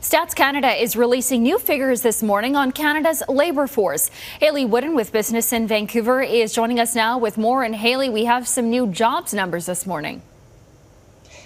Stats Canada is releasing new figures this morning on Canada's labour force. Hayley Woodin with Business in Vancouver is joining us now with more. And Hayley, we have some new jobs numbers this morning.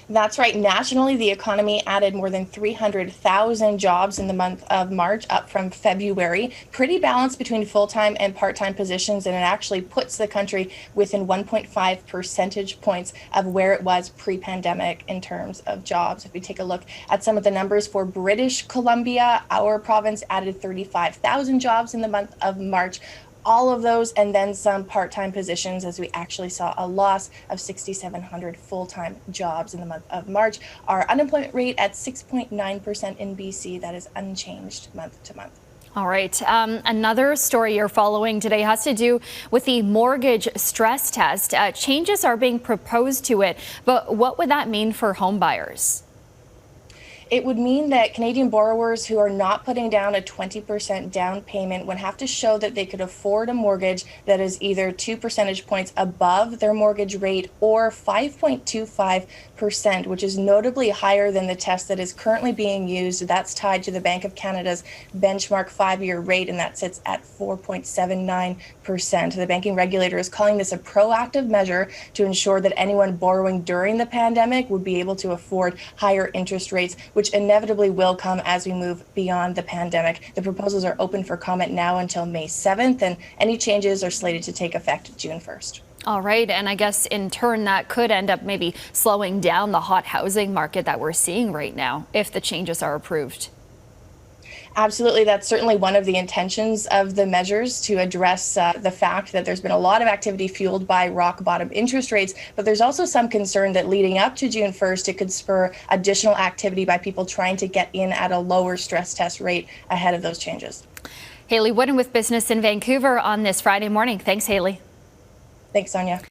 That's right. Nationally, the economy added more than 300,000 jobs in the month of March, up from February. Pretty balanced between full-time and part-time positions, and it actually puts the country within 1.5 percentage points of where it was pre-pandemic in terms of jobs. If we take a look at some of the numbers for British Columbia, our province added 35,000 jobs in the month of March. All of those and then some part-time positions, as we actually saw a loss of 6,700 full-time jobs in the month of March. Our unemployment rate at 6.9% in BC, that is unchanged month to month. All right. Another story you're following today has to do with the mortgage stress test. Changes are being proposed to it, but what would that mean for home buyers? It would mean that Canadian borrowers who are not putting down a 20% down payment would have to show that they could afford a mortgage that is either 2 percentage points above their mortgage rate or 5.25%, which is notably higher than the test that is currently being used. That's tied to the Bank of Canada's benchmark 5-year rate, and that sits at 4.79%. The banking regulator is calling this a proactive measure to ensure that anyone borrowing during the pandemic would be able to afford higher interest rates, which inevitably will come as we move beyond the pandemic. The proposals are open for comment now until May 7th, and any changes are slated to take effect June 1st. All right, and I guess in turn that could end up maybe slowing down the hot housing market that we're seeing right now if the changes are approved. Absolutely. That's certainly one of the intentions of the measures, to address the fact that there's been a lot of activity fueled by rock bottom interest rates, but there's also some concern that leading up to June 1st, it could spur additional activity by people trying to get in at a lower stress test rate ahead of those changes. Hayley Woodin with Business in Vancouver on this Friday morning. Thanks, Hayley. Thanks, Sonia.